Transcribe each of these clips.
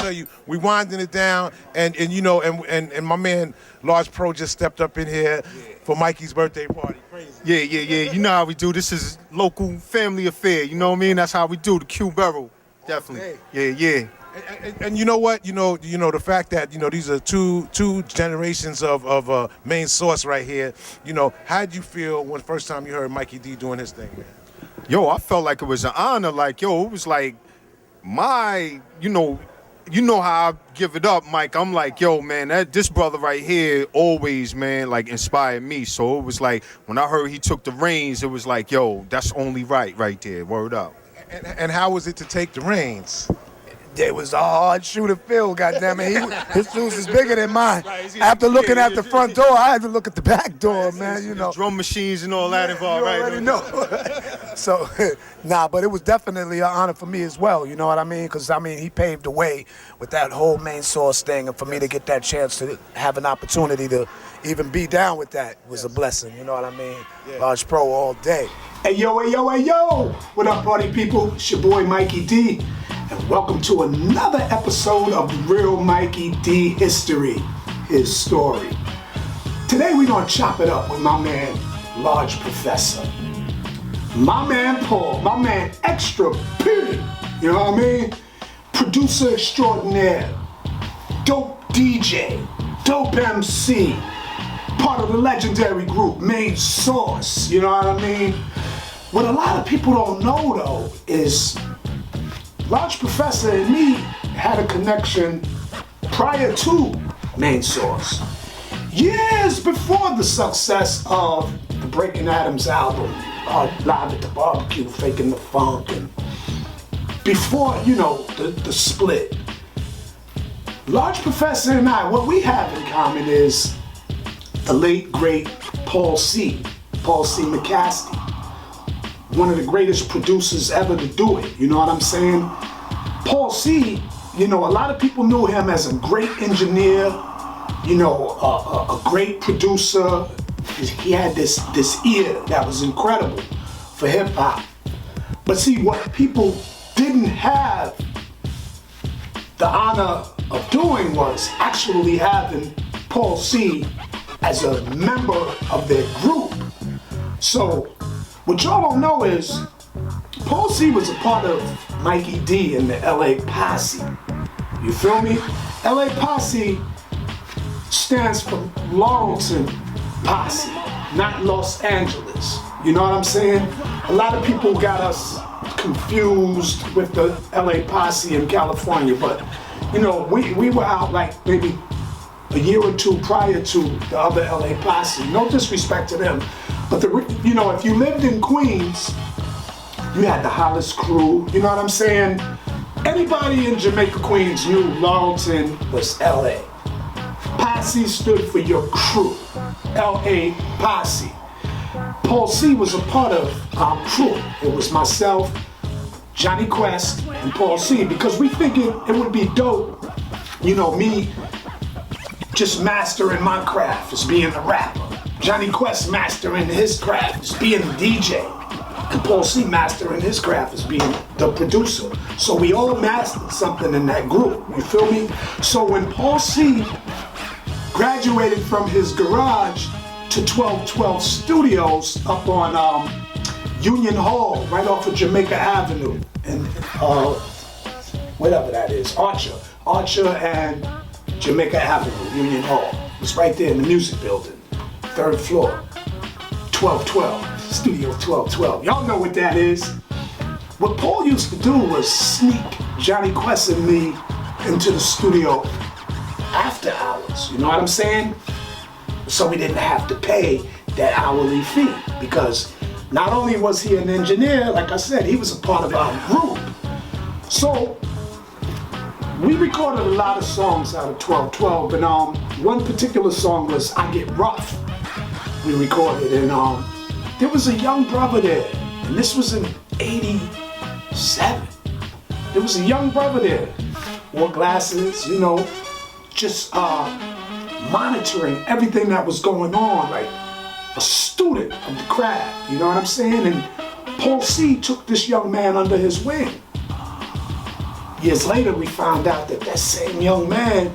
tell you, we winding it down, and you know, and my man Large Pro just stepped up in here for Mikey's birthday party. Crazy. Yeah. You know how we do. This is local family affair. You know what I mean? That's how we do. The Q Barrel. Definitely. Yeah. And you know what? You know the fact that these are two generations of main source right here. You know, how'd you feel when first time you heard Mikey D doing his thing, man? Yo, I felt like it was an honor. Like, yo, it was like you know how I give it up, Mike. I'm like, yo, man, this brother right here always, man, like inspired me. So it was like when I heard he took the reins, it was like, yo, that's only right there. Word up. And how was it to take the reins? It was a hard shoe to fill, goddammit. His shoes is bigger than mine. After looking at the front door, I had to look at the back door, man, you know. Drum machines and all that involved, right? You already know. So, but it was definitely an honor for me as well, you know what I mean? Because, he paved the way with that whole main source thing, and for me to get that chance to have an opportunity to even be down with that was a blessing, you know what I mean? Yeah. Large Pro all day. Hey, yo. What up, party people? It's your boy, Mikey D. And welcome to another episode of The Real Mikey D History, his story. Today we're gonna chop it up with my man, Large Professor. My man Paul, my man Xtra P, you know what I mean? Producer extraordinaire, dope DJ, dope MC, part of the legendary group, Main Source, you know what I mean? What a lot of people don't know though is Large Professor and me had a connection prior to Main Source. Years before the success of the Breaking Adams album, Live at the Barbecue, Faking the Funk, and before, the split. Large Professor and I, what we have in common is the late, great Paul C. McCasty. One of the greatest producers ever to do it, you know what I'm saying? Paul C, a lot of people knew him as a great engineer, a great producer. He had this ear that was incredible for hip hop. But see, what people didn't have the honor of doing was actually having Paul C as a member of their group. So, what y'all don't know is, Paul C was a part of Mikey D and the LA Posse. You feel me? LA Posse stands for Laurelton Posse, not Los Angeles. You know what I'm saying? A lot of people got us confused with the LA Posse in California, but we were out like maybe a year or two prior to the other LA Posse. No disrespect to them. But if you lived in Queens, you had the Hollis Crew, you know what I'm saying? Anybody in Jamaica, Queens knew Laurelton was LA. Posse stood for your crew, LA Posse. Paul C was a part of our crew. It was myself, Johnny Quest, and Paul C, because we figured it would be dope, me just mastering my craft as being a rapper. Johnny Quest mastering his craft as being a DJ, and Paul C mastering his craft as being the producer. So we all mastered something in that group, you feel me? So when Paul C graduated from his garage to 1212 Studios up on Union Hall, right off of Jamaica Avenue, and whatever that is, Archer and Jamaica Avenue, Union Hall. It's right there in the music building. 3rd floor, 1212, Studio 1212. Y'all know what that is. What Paul used to do was sneak Johnny Quest and me into the studio after hours, you know what I'm saying? So we didn't have to pay that hourly fee, because not only was he an engineer, like I said, he was a part of our group. So we recorded a lot of songs out of 1212, and one particular song was I Get Rough. We recorded, and there was a young brother there, and this was in 87. There was a young brother there, wore glasses, just monitoring everything that was going on, like a student of the craft, you know what I'm saying? And Paul C took this young man under his wing. years later, we found out that that same young man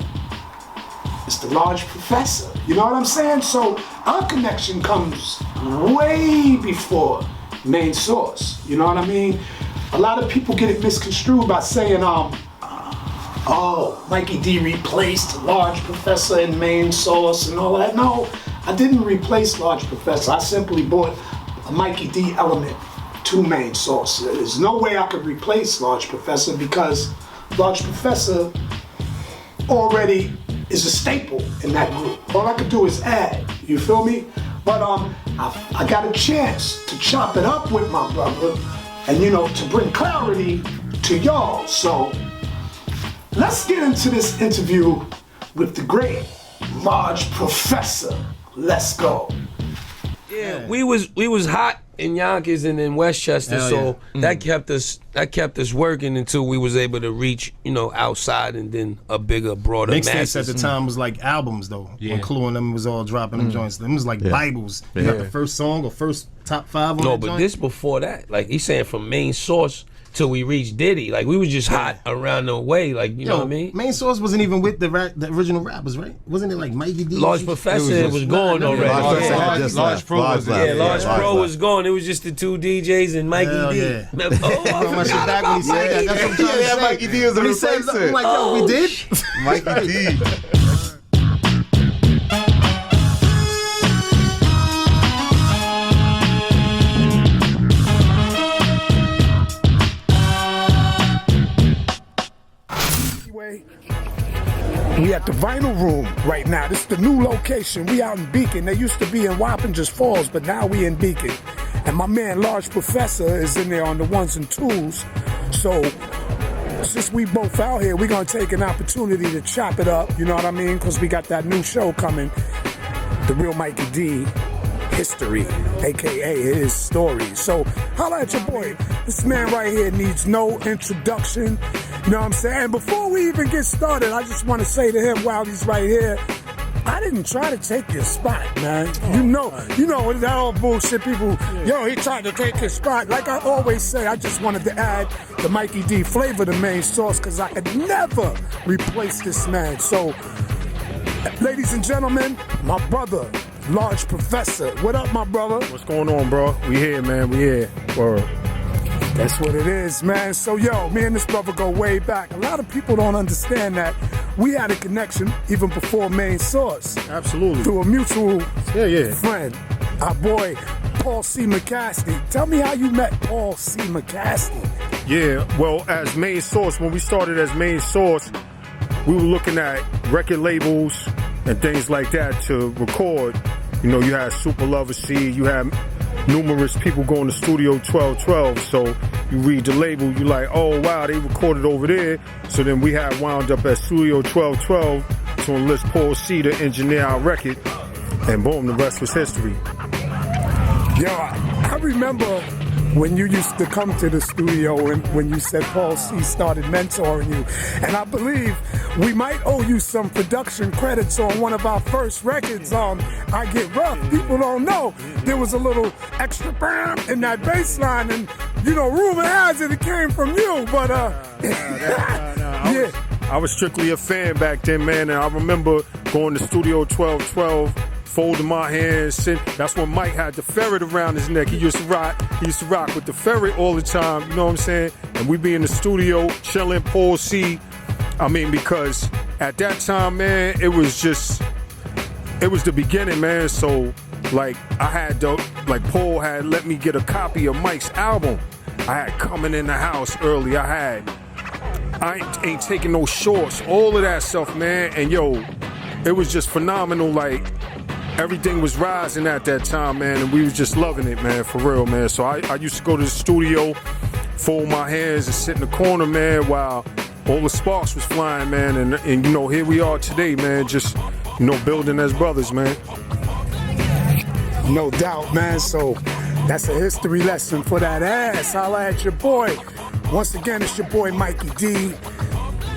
is the large professor. You know what I'm saying? So our connection comes way before Main Source. You know what I mean? A lot of people get it misconstrued by saying, oh, Mikey D replaced Large Professor in Main Source and all that. No, I didn't replace Large Professor. I simply brought a Mikey D element to Main Source. There's no way I could replace Large Professor because Large Professor already is a staple in that group. All I could do is add, you feel me? But I got a chance to chop it up with my brother and, you know, to bring clarity to y'all. So let's get into this interview with the great Large Professor. Let's go. Yeah, we was hot in Yonkers and in Westchester, so that kept us working until we was able to reach, you know, outside and then a bigger, broader mixtapes masses. at the time was like albums though. Yeah. When Clue and them was all dropping them joints. Them was like Bibles. You got the first song or first top 5 on No, that but joint? this before that. Like he's saying from Main Source till we reached Diddy. Like we was just hot around the way. Like you know what I mean? Main Source wasn't even with the original rappers, right? Wasn't it like Mikey D? Large Professor was gone already. Large Pro was there. Large Pro was gone. It was just the 2 DJs and Mikey Hell D. yeah. Oh, I My shit forgot back when he about said that. That's what I'm trying to say. Mikey D was the When he said replacement. something like, yo, we did? Mikey D. Anyway, we at the Vinyl Room right now. This is the new location. We out in Beacon. They used to be in Wappingers Falls, but now we in Beacon. And my man Large Professor is in there on the 1s and 2s. So since we both out here, we're gonna take an opportunity to chop it up, you know what I mean? Because we got that new show coming, The Real Mikey D History, aka his story. So holla at your boy. This man right here needs no introduction. You know what I'm saying? And before we even get started, I just want to say to him while he's right here, I didn't try to take your spot, man. You know that all bullshit people, yo, he tried to take his spot. Like I always say, I just wanted to add the Mikey D flavor to Main Source because I could never replace this man. So, ladies and gentlemen, my brother, Large Professor. What up, my brother? What's going on, bro? We here, man. We here. Word. That's what it is, man. So, yo, me and this brother go way back. A lot of people don't understand that we had a connection even before Main Source. Absolutely. Through a mutual Yeah. friend, our boy, Paul C. McCasty. Tell me how you met Paul C. McCasty. Yeah, well, as Main Source, when we started as Main Source, we were looking at record labels and things like that to record. You know, you had Super Lover C, you had numerous people going to Studio 1212, so you read the label, you like, oh wow, they recorded over there. So then we had wound up at Studio 1212 to enlist Paul C to engineer our record, and boom, the rest was history. Yo, I remember when you used to come to the studio and when you said Paul C started mentoring you. And I believe we might owe you some production credits on one of our first records on I Get Rough. People don't know there was a little extra bam in that bass line, and you know, rumor has it came from you, but yeah. I was strictly a fan back then, man, and I remember going to Studio 1212, folding my hands. That's when Mike had the ferret around his neck. He used to rock with the ferret all the time, you know what I'm saying? And we be in the studio chilling, Paul C. I mean, because at that time, man, it was the beginning, man. So, like, Paul had let me get a copy of Mike's album. I had Coming in the House early. I ain't taking no shorts, all of that stuff, man. And yo, it was just phenomenal. Like, everything was rising at that time, man, and we was just loving it, man, for real, man. So I used to go to the studio, fold my hands and sit in the corner, man, while all the sparks was flying, man. And you know, here we are today, man, just, you know, building as brothers, man. No doubt, man. So that's a history lesson for that ass. Holla at your boy. Once again, it's your boy Mikey D.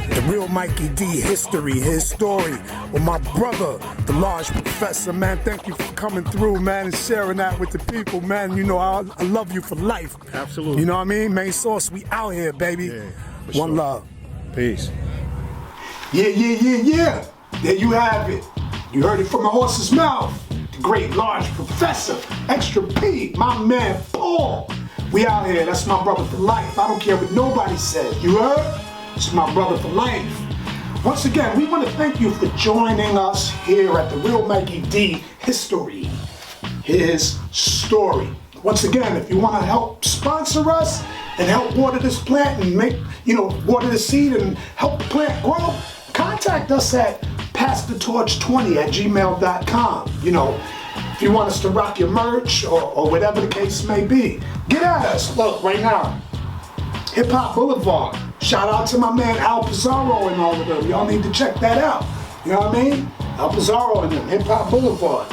The Real Mikey D History, his story with my brother, the Large Professor, man. Thank you for coming through, man, and sharing that with the people, man. You know, I love you for life. Absolutely. You know what I mean? Main Source, we out here, baby. Yeah, One sure. love. Peace. Yeah. There you have it. You heard it from the horse's mouth. The great large professor, Xtra P, my man Paul. We out here, that's my brother for life. I don't care what nobody says. You heard? It's my brother for life. Once again, we want to thank you for joining us here at the Real Mikey D History. His story. Once again, if you want to help sponsor us and help water this plant and water the seed and help the plant grow, contact us at passthetorch20@gmail.com. If you want us to rock your merch or whatever the case may be, get at us. Look, right now, Hip Hop Boulevard. Shout out to my man Al Pizarro and all of them. Y'all need to check that out. You know what I mean? Al Pizarro and them, Hip Hop Boulevard.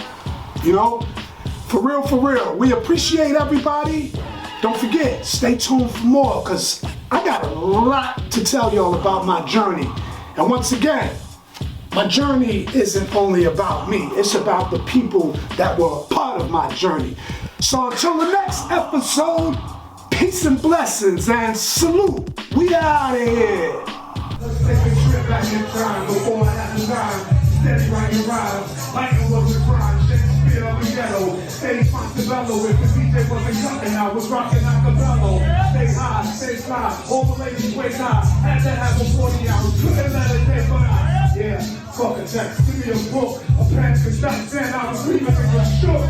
For real. We appreciate everybody. Don't forget, stay tuned for more, because I got a lot to tell y'all about my journey. And once again, my journey isn't only about me, it's about the people that were a part of my journey. So until the next episode, peace and blessings and salute. We out of here. Let's take a trip back in time before I had the time. Steady writing rhymes, lighting was a crime. Shakespeare of the ghetto, stay Montebello. If the DJ wasn't cutting, I was rocking acapello. Stay high, stay fly, all the ladies way high. Had to have a 40 hours, couldn't let it get by. Yeah, fuck a text, give me a book, a pen, cause back then I was reading and was shook.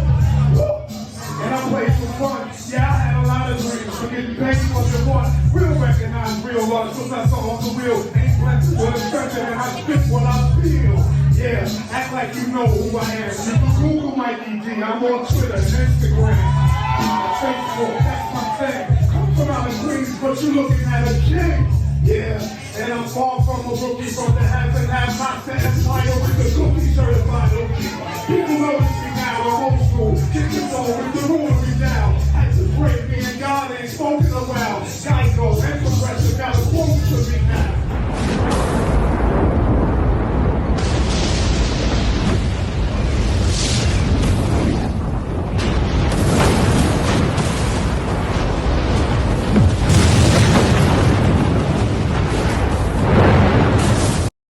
And I played for fun, yeah, I had a lot of dreams. So getting paid for the one, real recognize real love. Professor on the wheel, ain't blessed with a treasure, and I spit what I feel. Yeah, act like you know who I am. You can Google Mikey D, I'm on Twitter and Instagram. Facebook, that's my thing. Come from out of Queens, but you looking at a king. Yeah, and I'm far from a rookie from the half and half box to Empire with the cookie certified rookie. People notice me now, I'm old school. Kick the soul with the rulery down. Had to break me and God ain't spoken a while. Geico,